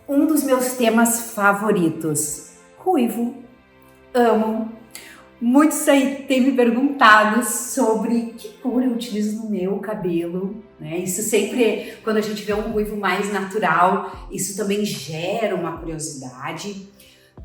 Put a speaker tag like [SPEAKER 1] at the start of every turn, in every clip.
[SPEAKER 1] Um dos meus temas favoritos, ruivo. Amo. Muitos aí têm me perguntado sobre que cor eu utilizo no meu cabelo, né? Isso sempre, quando a gente vê um ruivo mais natural, isso também gera uma curiosidade.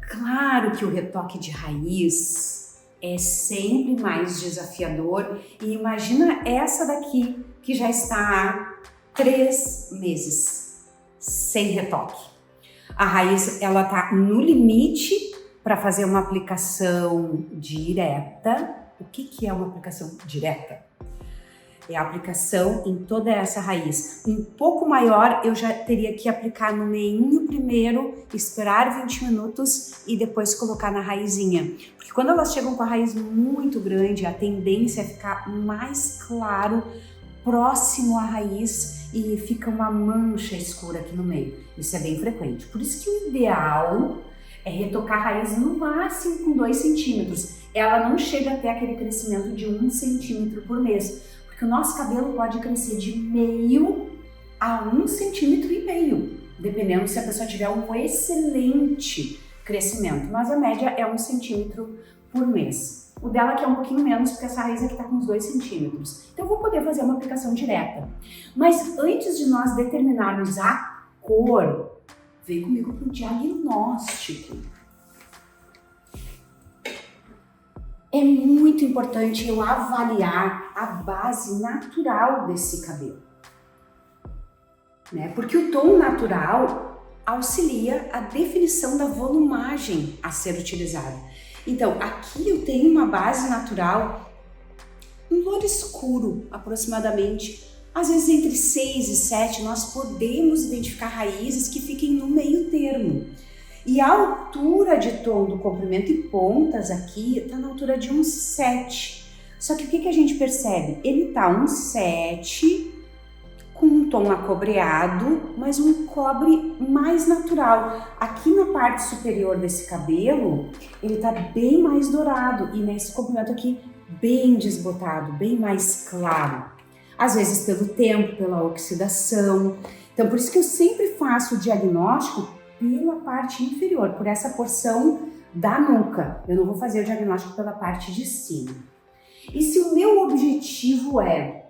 [SPEAKER 1] Claro que o retoque de raiz é sempre mais desafiador e imagina essa daqui que já está há 3 meses sem retoque. A raiz, ela tá no limite para fazer uma aplicação direta. O que é uma aplicação direta? É a aplicação em toda essa raiz. Um pouco maior, eu já teria que aplicar no meinho primeiro, esperar 20 minutos e depois colocar na raizinha. Porque quando elas chegam com a raiz muito grande, a tendência é ficar mais claro, próximo à raiz e fica uma mancha escura aqui no meio. Isso é bem frequente. Por isso que o ideal é retocar a raiz no máximo com 2 centímetros. Ela não chega até aquele crescimento de 1 centímetro por mês, porque o nosso cabelo pode crescer de meio a 1,5 centímetro, dependendo se a pessoa tiver um excelente crescimento, mas a média é 1 centímetro por mês. O dela aqui é um pouquinho menos, porque essa raiz aqui está com uns 2 centímetros. Então eu vou poder fazer uma aplicação direta. Mas antes de nós determinarmos a cor, vem comigo para o diagnóstico. É muito importante eu avaliar a base natural desse cabelo, né? Porque o tom natural auxilia a definição da volumagem a ser utilizada. Então, aqui eu tenho uma base natural, um louro escuro aproximadamente, às vezes entre 6 e 7, nós podemos identificar raízes que fiquem no meio termo. E a altura de tom do comprimento e pontas aqui está na altura de um 7. Só que o que a gente percebe? Ele está um 7 com um tom acobreado, mas um cobre mais natural. Aqui na parte superior desse cabelo, ele está bem mais dourado e nesse comprimento aqui bem desbotado, bem mais claro. Às vezes pelo tempo, pela oxidação. Então por isso que eu sempre faço o diagnóstico pela parte inferior, por essa porção da nuca. Eu não vou fazer o diagnóstico pela parte de cima. E se o meu objetivo é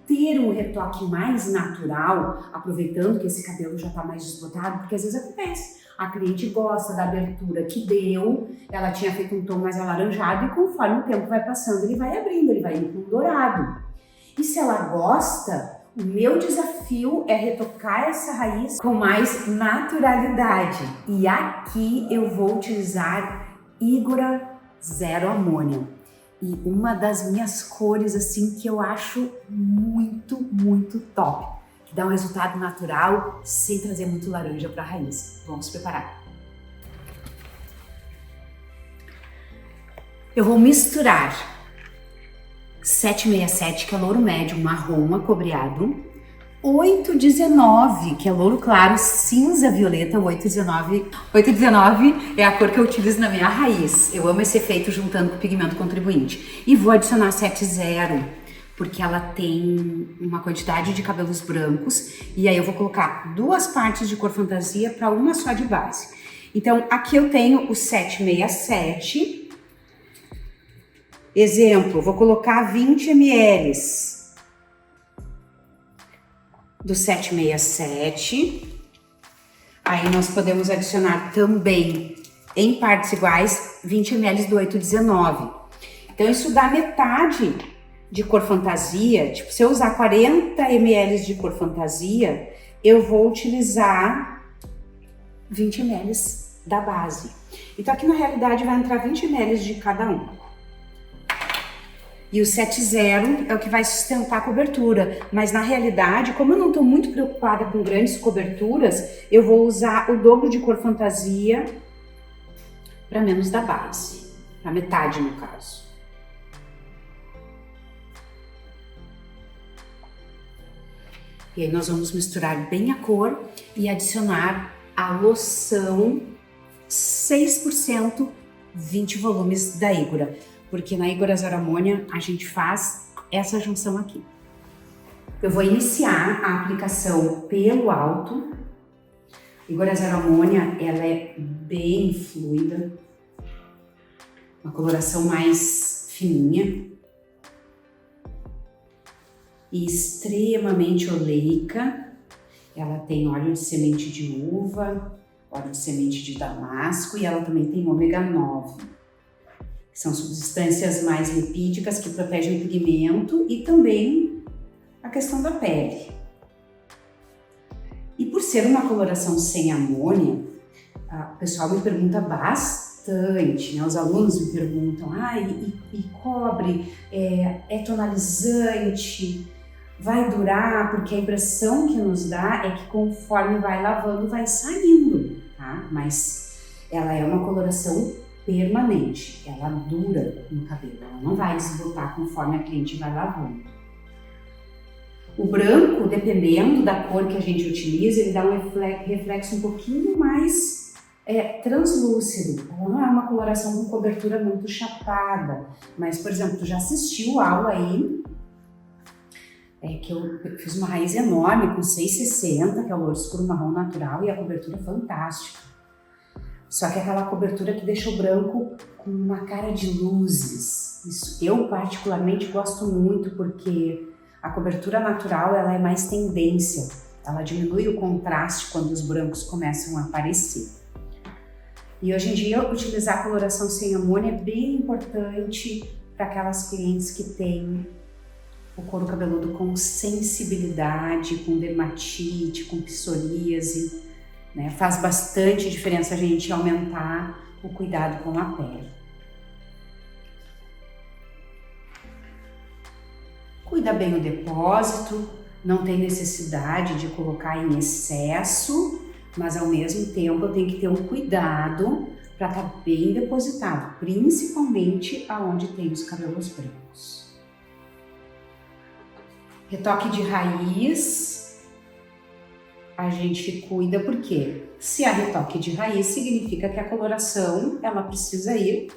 [SPEAKER 1] ter um retoque mais natural, aproveitando que esse cabelo já está mais desbotado, porque às vezes acontece, a cliente gosta da abertura que deu, ela tinha feito um tom mais alaranjado e conforme o tempo vai passando, ele vai abrindo, ele vai indo para um dourado. E se ela gosta, o meu desafio é retocar essa raiz com mais naturalidade. E aqui eu vou utilizar Igora Zero Amônia. E uma das minhas cores assim que eu acho muito top, que dá um resultado natural sem trazer muito laranja para a raiz. Vamos preparar. Eu vou misturar 767, que é louro médio marrom acobreado, 819, que é louro claro cinza violeta. 819 é a cor que eu utilizo na minha raiz. Eu amo esse efeito juntando com o pigmento contribuinte. E vou adicionar 70, porque ela tem uma quantidade de cabelos brancos. E aí eu vou colocar 2 partes de cor fantasia para uma só de base. Então aqui eu tenho o 767. Exemplo, vou colocar 20 ml do 767. Aí nós podemos adicionar também, em partes iguais, 20 ml do 819. Então isso dá metade de cor fantasia. Tipo, se eu usar 40 ml de cor fantasia, eu vou utilizar 20 ml da base. Então aqui na realidade vai entrar 20 ml de cada um. E o 70 é o que vai sustentar a cobertura. Mas na realidade, como eu não estou muito preocupada com grandes coberturas, eu vou usar o dobro de cor fantasia para menos da base. Para metade no caso. E aí nós vamos misturar bem a cor e adicionar a loção 6%, 20 volumes da Igora. Porque na Igora Zero Amônia a gente faz essa junção aqui. Eu vou iniciar a aplicação pelo alto, Igor Zero Amônia, ela é bem fluida, uma coloração mais fininha e extremamente oleica. Ela tem óleo de semente de uva, óleo de semente de damasco e ela também tem ômega 9. São substâncias mais lipídicas que protegem o pigmento e também a questão da pele. E por ser uma coloração sem amônia, o pessoal me pergunta bastante, né? Os alunos me perguntam, e cobre é tonalizante, vai durar? Porque a impressão que nos dá é que conforme vai lavando, vai saindo, tá? Mas ela é uma coloração permanente, ela dura no cabelo, ela não vai desbotar conforme a cliente vai lavando. O branco, dependendo da cor que a gente utiliza, ele dá um reflexo um pouquinho mais translúcido. Ela não é uma coloração com cobertura muito chapada, mas, por exemplo, tu já assistiu aula aí, que eu fiz uma raiz enorme com 6,60, que é o louro escuro marrom natural, e a cobertura é fantástica. Só que é aquela cobertura que deixa o branco com uma cara de luzes. Isso eu particularmente gosto muito, porque a cobertura natural ela é mais tendência, ela diminui o contraste quando os brancos começam a aparecer. E hoje em dia utilizar a coloração sem amônia é bem importante para aquelas clientes que têm o couro cabeludo com sensibilidade, com dermatite, com psoríase, né? Faz bastante diferença a gente aumentar o cuidado com a pele. Cuida bem o depósito, não tem necessidade de colocar em excesso, mas ao mesmo tempo eu tenho que ter um cuidado para estar bem depositado, principalmente aonde tem os cabelos brancos. Retoque de raiz, a gente cuida porque se há retoque de raiz, significa que a coloração ela precisa ir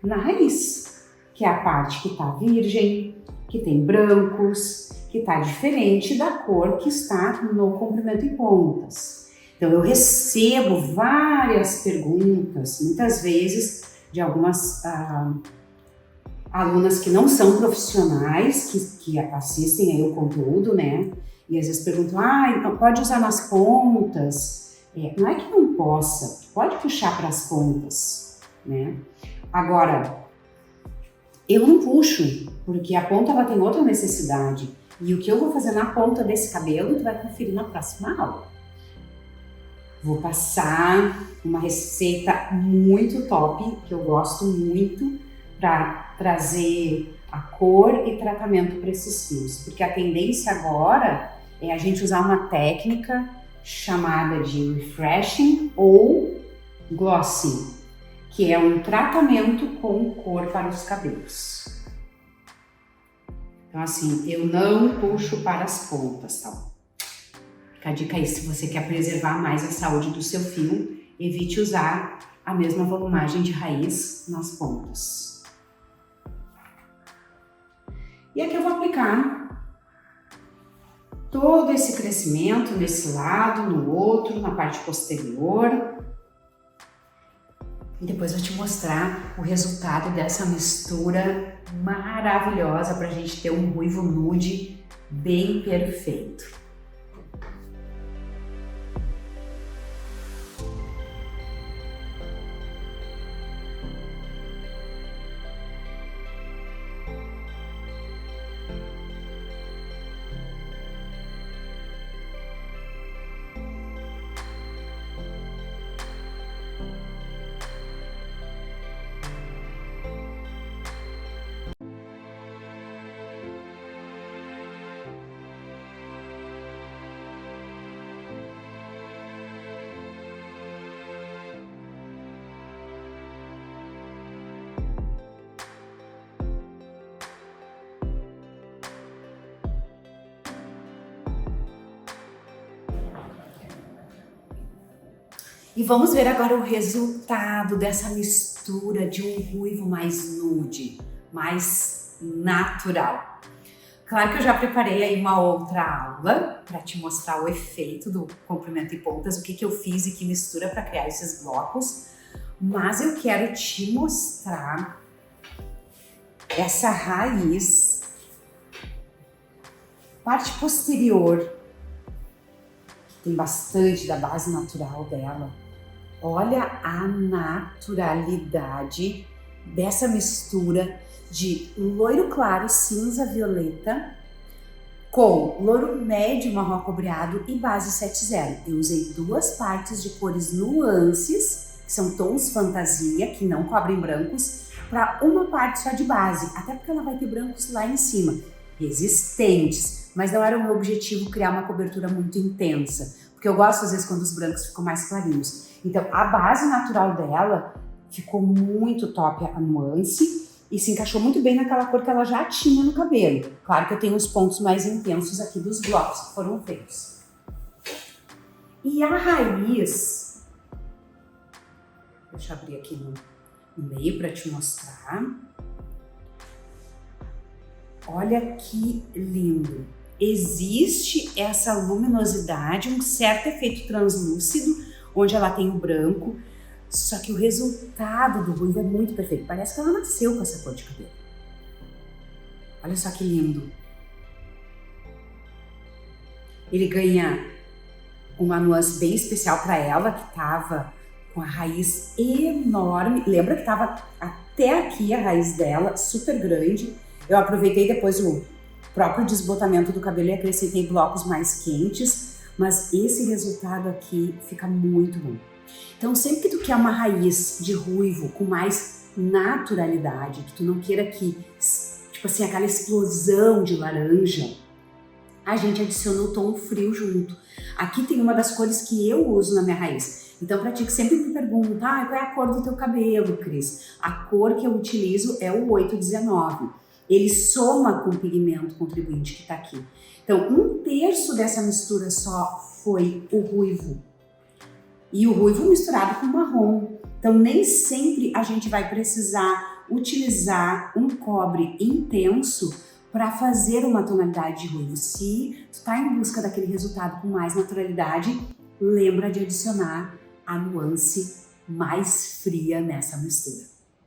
[SPEAKER 1] na raiz, que é a parte que está virgem, que tem brancos, que está diferente da cor que está no comprimento e pontas. Então eu recebo várias perguntas, muitas vezes de algumas alunas que não são profissionais, que assistem aí o conteúdo, né? E às vezes perguntam, então pode usar nas pontas? Não é que não possa, pode puxar para as pontas, né? Agora, eu não puxo, porque a ponta ela tem outra necessidade. E o que eu vou fazer na ponta desse cabelo, tu vai conferir na próxima aula. Vou passar uma receita muito top, que eu gosto muito, para trazer a cor e tratamento para esses fios. Porque a tendência agora é a gente usar uma técnica chamada de refreshing ou glossing, que é um tratamento com cor para os cabelos. Então assim, eu não puxo para as pontas, tá? Fica a dica aí, se você quer preservar mais a saúde do seu fio, evite usar a mesma volumagem de raiz nas pontas. E aqui eu vou aplicar todo esse crescimento nesse lado, no outro, na parte posterior. E depois eu vou te mostrar o resultado dessa mistura maravilhosa para a gente ter um ruivo nude bem perfeito. E vamos ver agora o resultado dessa mistura de um ruivo mais nude, mais natural. Claro que eu já preparei aí uma outra aula para te mostrar o efeito do comprimento e pontas, o que eu fiz e que mistura para criar esses blocos, mas eu quero te mostrar essa raiz, parte posterior, que tem bastante da base natural dela. Olha a naturalidade dessa mistura de loiro claro, cinza, violeta, com loiro médio, marrom cobreado e base 7-0. Eu usei duas partes de cores nuances, que são tons fantasia, que não cobrem brancos, para uma parte só de base, até porque ela vai ter brancos lá em cima, resistentes, mas não era o meu objetivo criar uma cobertura muito intensa, porque eu gosto às vezes quando os brancos ficam mais clarinhos. Então a base natural dela ficou muito top, a nuance, e se encaixou muito bem naquela cor que ela já tinha no cabelo. Claro que eu tenho os pontos mais intensos aqui dos blocos que foram feitos. E a raiz, deixa eu abrir aqui no meio para te mostrar. Olha que lindo! Existe essa luminosidade, um certo efeito translúcido, onde ela tem o branco, só que o resultado do ruivo é muito perfeito. Parece que ela nasceu com essa cor de cabelo. Olha só que lindo! Ele ganha uma nuance bem especial para ela, que estava com a raiz enorme. Lembra que estava até aqui a raiz dela, super grande. Eu aproveitei depois o próprio desbotamento do cabelo e acrescentei blocos mais quentes, mas esse resultado aqui fica muito bom. Então, sempre que tu quer uma raiz de ruivo com mais naturalidade, que tu não queira que, tipo assim, aquela explosão de laranja, a gente adiciona o tom frio junto. Aqui tem uma das cores que eu uso na minha raiz. Então, pra ti que sempre me pergunta, qual é a cor do teu cabelo, Cris? A cor que eu utilizo é o 819. Ele soma com o pigmento contribuinte que tá aqui. Então, 1/3 dessa mistura só foi o ruivo. E o ruivo misturado com marrom. Então, nem sempre a gente vai precisar utilizar um cobre intenso para fazer uma tonalidade de ruivo. Se tu tá em busca daquele resultado com mais naturalidade, lembra de adicionar a nuance mais fria nessa mistura.